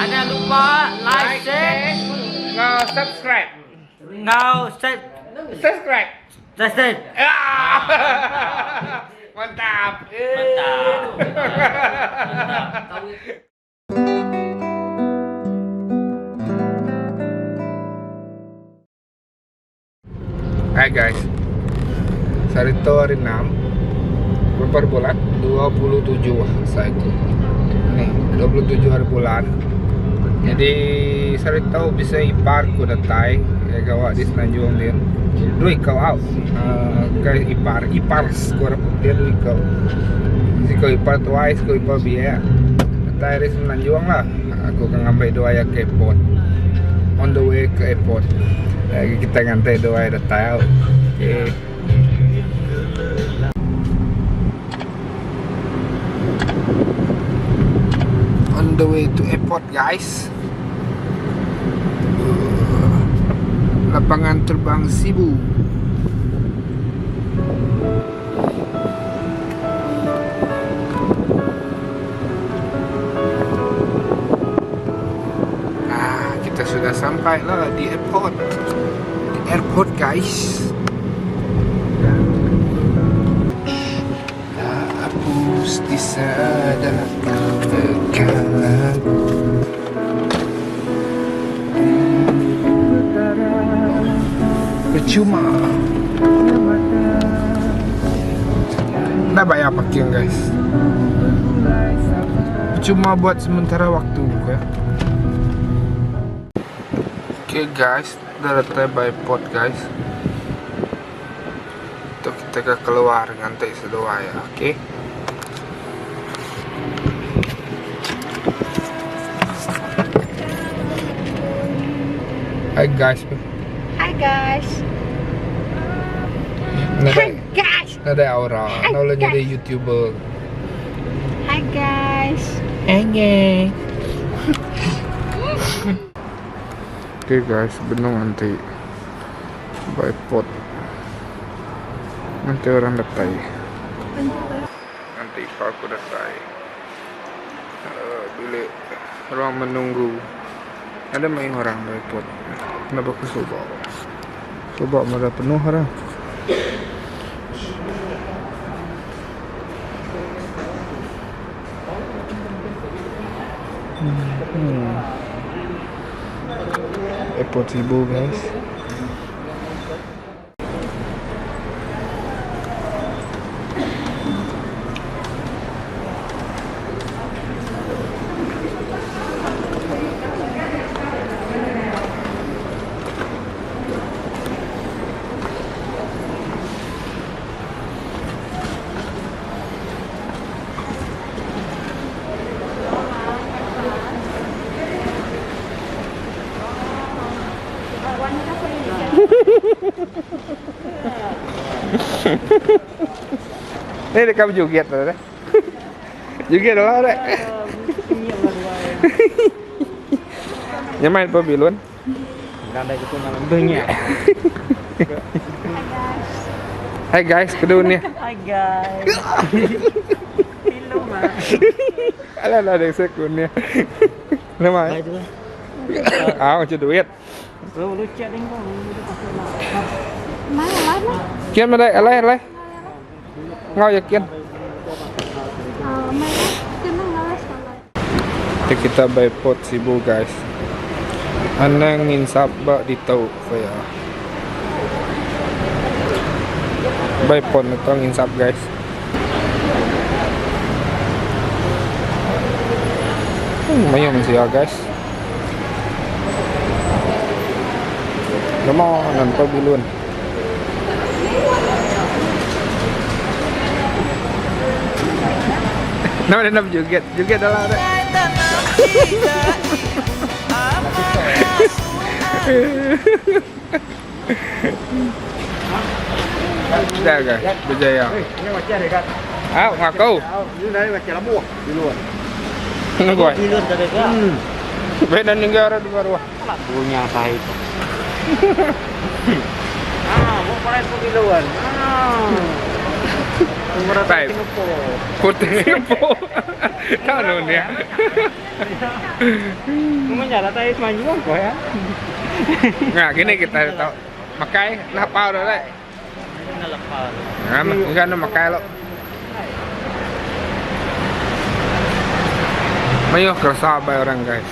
Jangan lupa like, share, subscribe. subscribe. Mantap. Hai guys, Sarito hari 6 berapa bulan? 27 saya itu. Nih, 27 hari bulan. Jadi Sarito bisa ipar ku datai ya gawa di Semenanjung din. Dui kau out. Guys ipar skor dia dui kau. Si kau ipar twice kau ipar biaya. Datai di Semenanjung lah. Aku akan ngambil doa ya ke airport. On the way ke airport. Lagi kita ngantai doa ya datai out. Okay. On the way to airport guys. Lapangan terbang Cebu. Kita sudah sampai lah di airport. Di airport guys. Hapus di sadar kekalaku. Percuma. Nggak bayar parkir guys. Percuma buat sementara waktu ya. Oke guys, udah datang by port guys. Untuk kita keluar ngantai sedoa ya, oke? Hai guys. Hi guys. Hi guys. Nada aura, nolak jadi YouTuber. Hi guys. Oke guys, benung nanti by pot. Nanti orang datai. Nanti aku datai. Bila orang menunggu, ada main orang by pot. Kenapa aku coba? Coba malah penuh orang. Airport Cebu guys. Ini dia kamu joget lah deh. Joget lah deh. Nyamain apa bilun? Ganda gitu malam dunia. Hai guys, kedua nih. Hi guys. Hello ma. Alah ada yang sekunnya. Nama? Macam duit. Lu chat ding kau. Mana? Kian mana? Alai. Ngau ya kian. Kita by port Cebu guys. Anang nginsap bak di tau saya. By port itu nginsap guys. Mayam siya guys. Nama nampak bilun. Nama dia joget dalam ada. Dah guys, berjaya. Ini macam dekat. Ngaku. Ini dari macam lambu di luar. Nunggu. Di luar dari dekat. Beda negara di luar. Punya saya itu. Mau pakai di luar. Umur Baik. po. Putih po. Tahu nun ya. Menyala tayo semanjuan ko ya. Nggak, gini kita tahu. Makai, lapau dah lah. Nalapal. Nah, enggak ada makai lo. Mayuh kerasa bay orang guys.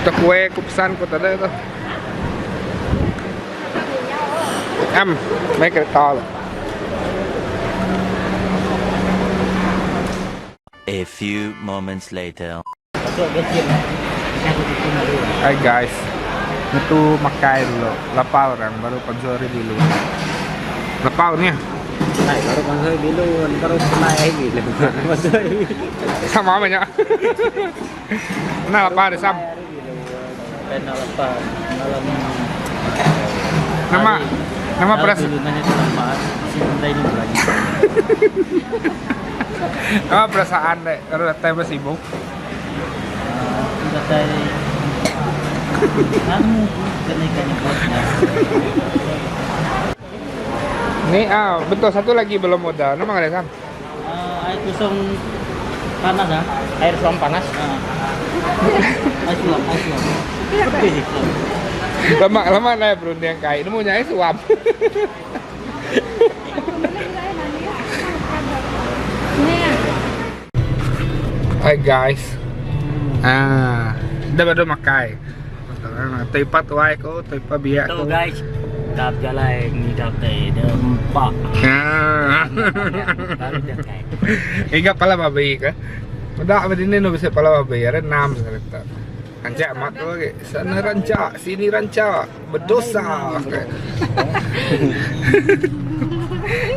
Itu kue kupesan ku tadi tu. Mấy kereta lo. A few moments later. Masuk kecil. Hai guys, itu makai dulu. Lapau orang baru panzori dulu. Lapau nih. Ay, baru pansoy bilon, baru naik gitu. Pansoy. Sama banyak. Nah, lapau ada sam. Nalapal. Nama beras. Nama perasaan deh. Kalau datang sibuk. Nih, betul satu lagi belum modal. Nama nggak ada sam? Air kusung panas ya? Air suam panas? Air suam. Putih sih. Lama lah berunding yang kain. Ini mau nyai suam. Hai guys. Udah baru makai. Tepat wae ko, tepat biak Tuh ko. guys, đạp ra lại đạp để đâm bọ. Baru dia kayak. Ingat pala babi ka. Udah apa ini no bisa pala babi ada 6 cerita. Rancak mat tu ke. Sana rancak, sini rancak. Berdosa.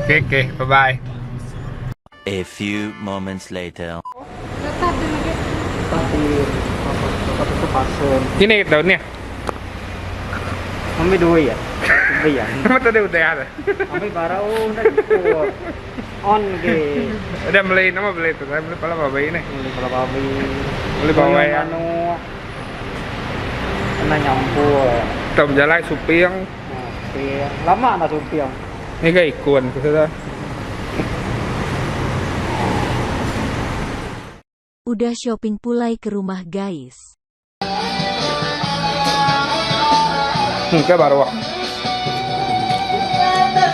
Oke, bye-bye. A few moments later. Tapi itu pasun. Ini daunnya. Kami dua ya. Bayar. Nama tadi udah ada. Kami baru udah cukup. On ke. Udah beli nama beli itu. Saya beli pala babi ini. Beli kalau babi. Beli bawa ya. Anu. Kena nyampur. Tom jalan supiang. Supiang. Lama na supiang. Ini kayak ikun kita. Udah shopping pulai ke rumah guys. Kita baru.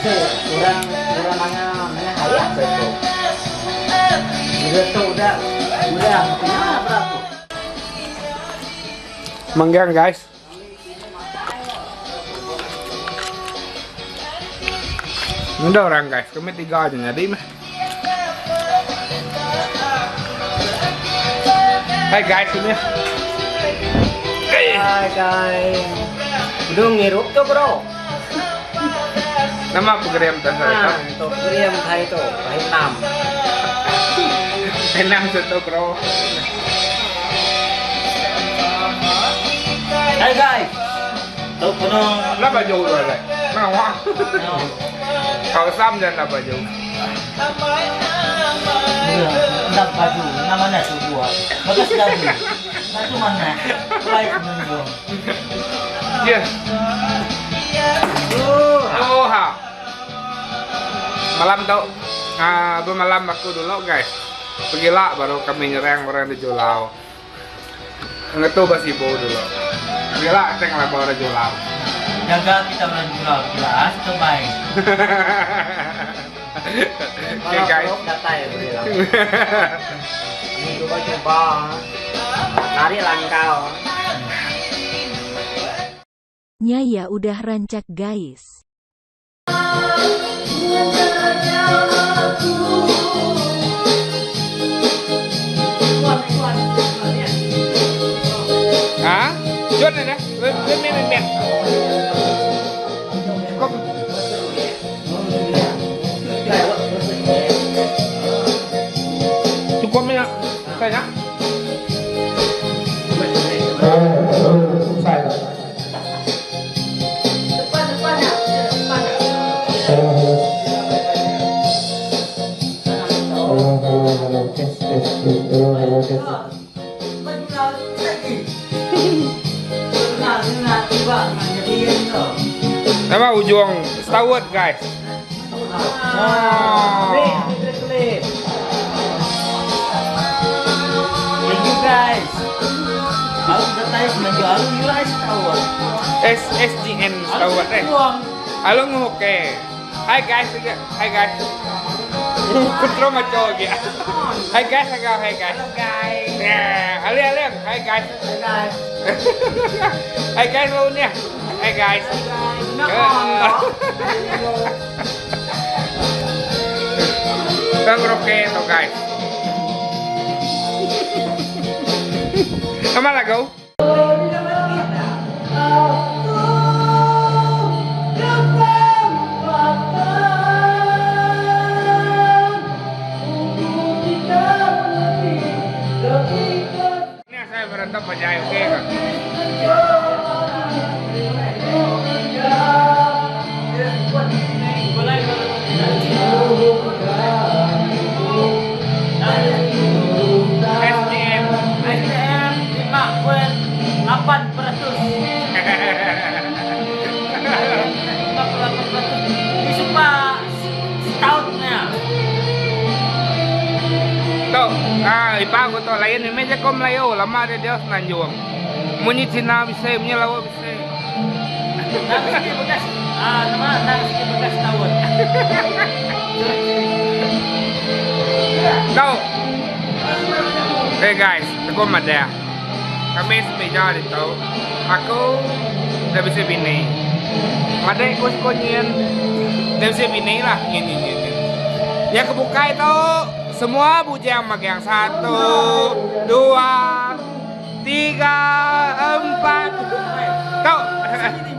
Kurang nanya ayah betul. Udah punya berapa? Manggang guys. Ini orang guys, kami 3 aja jadi mah. Hai guys ini. Hai guys. Udah ngirup tuh bro. Nama program Nah, untuk kirim hari itu hari 6. Enam satu bro. Hai guys. Tuh penuh. Lah baju rồi. Nah, wah. Kalau sam dan lah baju. Enggak baju, namanya tuh gua. Bagus lagi. Nah cuma nah, lain menunggu. Yes. Oh, ha. Malam tau. Bermalam aku dulu guys. Pergilah baru kami nyerang orang di Julau. Ngetu basibo dulu. Pergilah tengah baru di Julau. Jaga kita berjual jelas itu baik. Oke guys. Data ya bilang. Ini coba nari langkau. Nyaya udah rancak guys. Hả? Chốt này nè, lên mẹ. Không. Cukup ya, saya. Saya. Nama ujung setahun guys. Klik, klik. Thank you guys. Kalau udah tahu menjual, yurai setahun. SSGN setawat eh. Halo ngoke. Hai guys. Kutro maco gitu. Hai guys. Halo guys. Ya, alih. Hai guys. Guys. Hai guys launnya. Hai guys. Bang Roke tuh guys. Kemana kau? Ini saya berantem penjahit oke kan? SDM 58%. Ini sumpah setahunnya. Tuh, ipa ko to lain medyo kom layo lama de Dios nanjuang. Muni tina bisa punya lawa bisa. Nangis bekas. Nangis bekas tahun. Tuh. Hey guys, aku Madea. Kami sepeda dito. Aku udah bisa bini. Madea ikut konyen. Udah bisa bini lah ini. Ya kebuka itu semua bujang magang 1, 2, 3, 4. Tuh.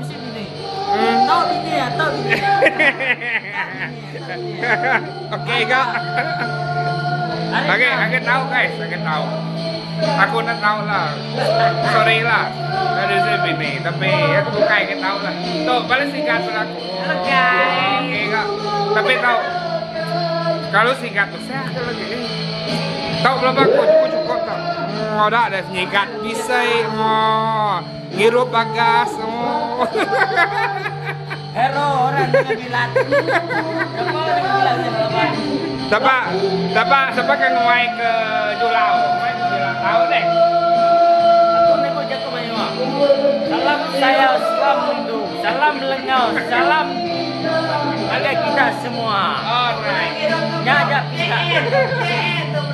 Mesti bini. Tahu bini ya, tahu bini. Oke kak. Oke, tahu guys, tahu. Aku nak tahu lah. Sorry lah. Dari saya bini, tapi aku kayak tahu lah. Tuh, paling singkat aku. Halo guys. Oke kak. Tapi tahu. Kalau singkat tuh saya ada lagi. Tahu berapa aku cukup tak? Oh, dah ada singkat. Bisa, ngirup bagas. Hero orang dengan bilat. Siapa orang bilat yang lepas? Siapa yang main ke Julau? Tahu deh. Aku nego jago banyak. Salam saya, salam Hindu, salam Lengau, salam harga kita semua. Alright. Nyajak kita.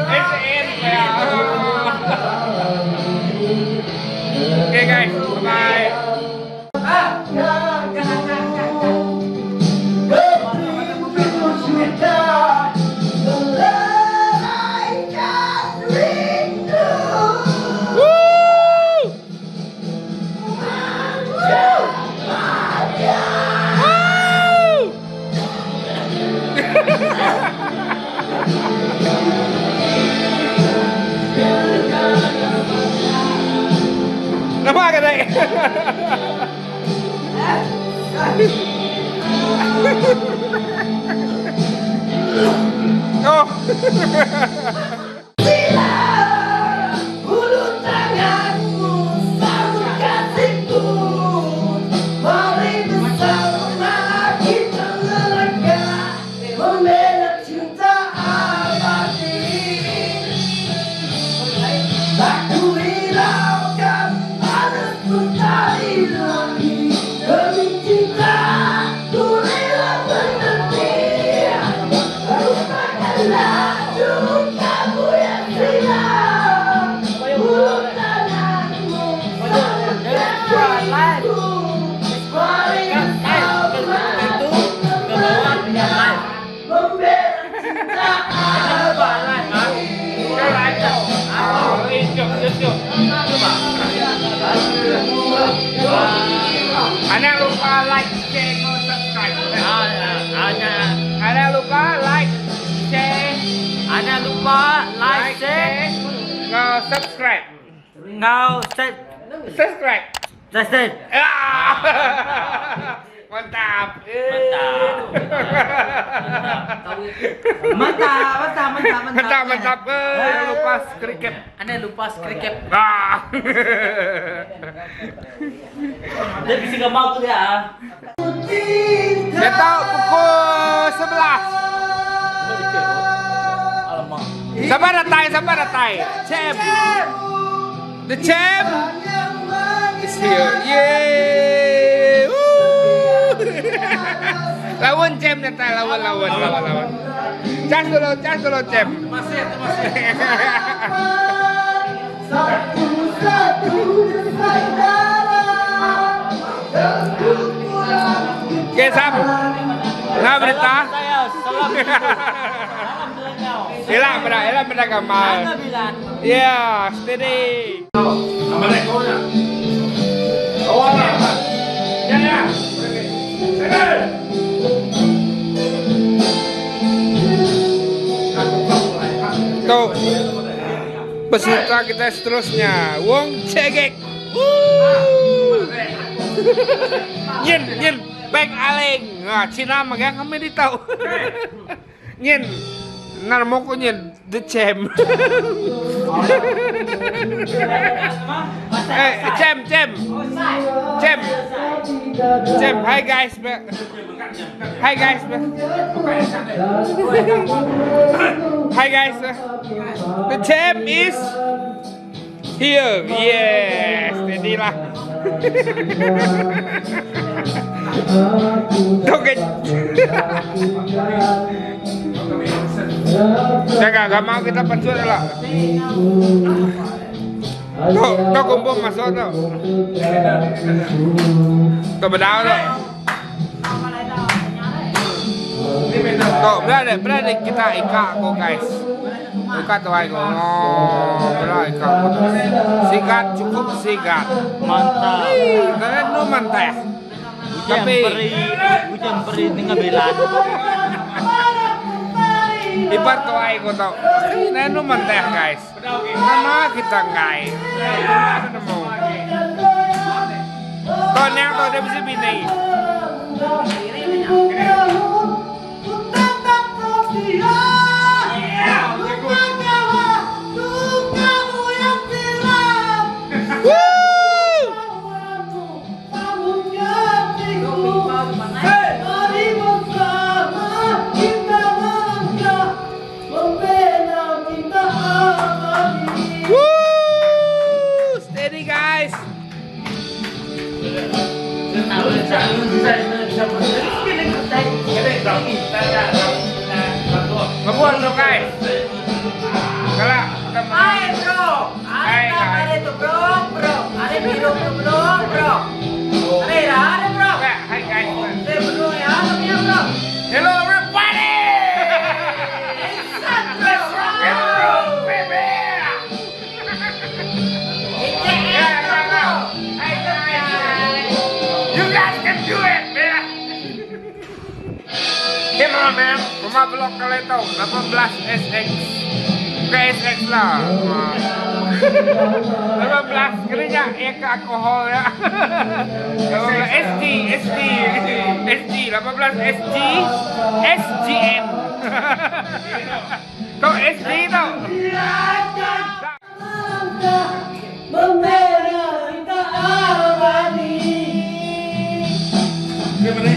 SN ya. Oke guys, bye. Nama ka dai. Oh. Anak lupa like, share, subscribe. Anak lupa like, share. Anak lupa like, share, subscribe. subscribe. Subscribe. That's it. Mantap. Mantap. Jangan lupa kriket. Anda lupa kriket. Ah. Dia bisa gak mau tuh ya. Kita pukul 11. Alamak. Sabar datai. Champ. The champ is here. Yeay. Woo. Lawan champ datai, lawan. Cas dulu champ. Masih. Oke, Sam. Nah, berita. Saya salam melengau. Elah beragamal. Anda bilang. Yeah, steady. Tuh, peserta kita seterusnya, Wong Cegek. Nyin, baik aleng. Nah, Cina mah gak kami tahu. Nyin, narmo ko nyin, the champ. Champ. Hi guys. The champ is here. Yes, jadilah. Toket. Gak mau kita pensiun lah. Tuh kumpul masuk tuh. Tuh bedau tuh. Tuh berada kita ika kok guys. Ika tuh ayo. Berada ika kok. Sikat cukup sikat. Mantap. Kalian nu mantap. Tapi hujan beri tinggal bilang. Ibar tuh ayo tau. Kalian nu mantap guys. Nama kita guys. Nemu. Toneng tuh dia bisa bini. Steady guys. Ngebuang dong guys. Kalau kita Hai bro, ada itu bro. Ada biru bro. Ada bro. Hai guys. Ada bro ya, bro. Hello everybody. Let's rock and roll, baby. Hey guys. You guys can do it, man. Come on, man. Rumah blok kalian tahu 18 SX. SX lah. 18 kerinya ya ke alkohol ya. 18 SG 18 SG SGM. Tuh SG tuh. Gimana?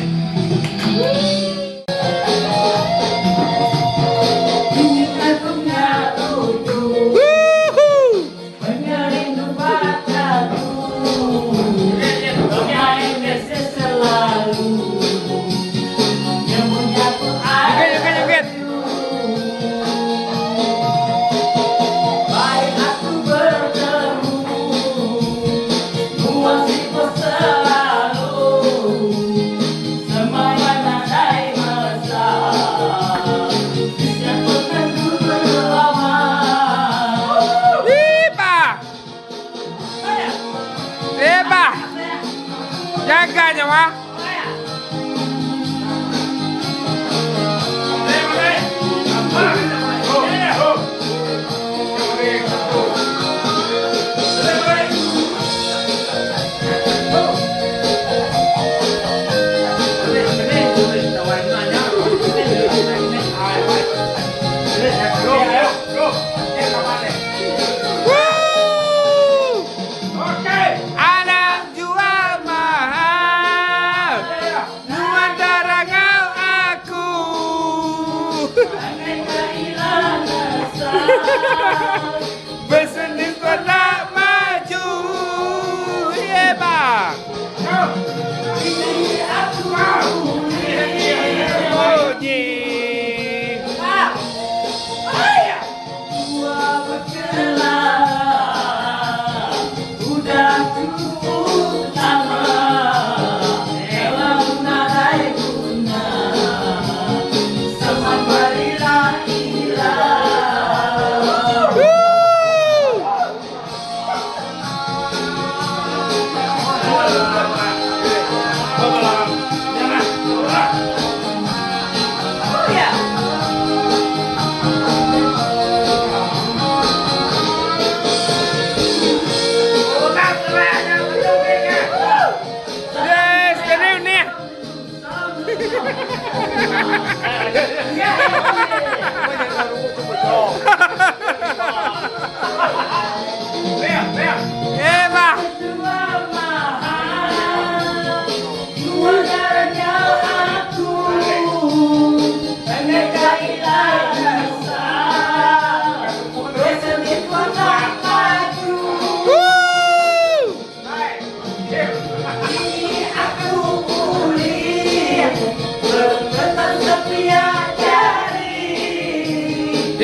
Jaga nyawa.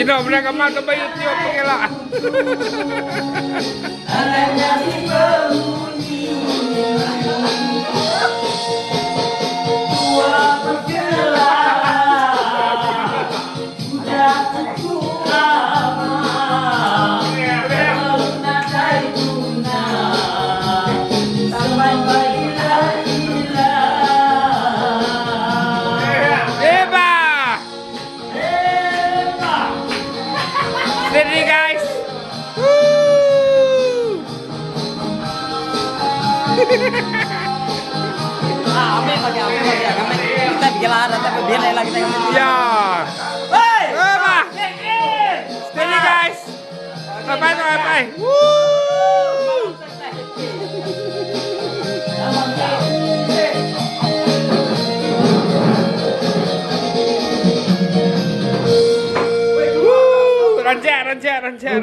Sino mereka mata bayi tiup pengelak. Steady guys. Woo. Ame bagi. Kita bikin lara tapi biar lagi kita ngambil. Ya. Hei! Eba. Steady guys. Bye. Woo.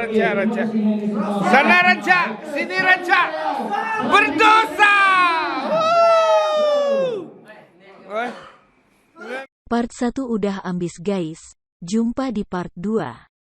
Rancak. Sana rancak, sini rancak. Berdosa. Part 1 udah ambis guys. Jumpa di part 2.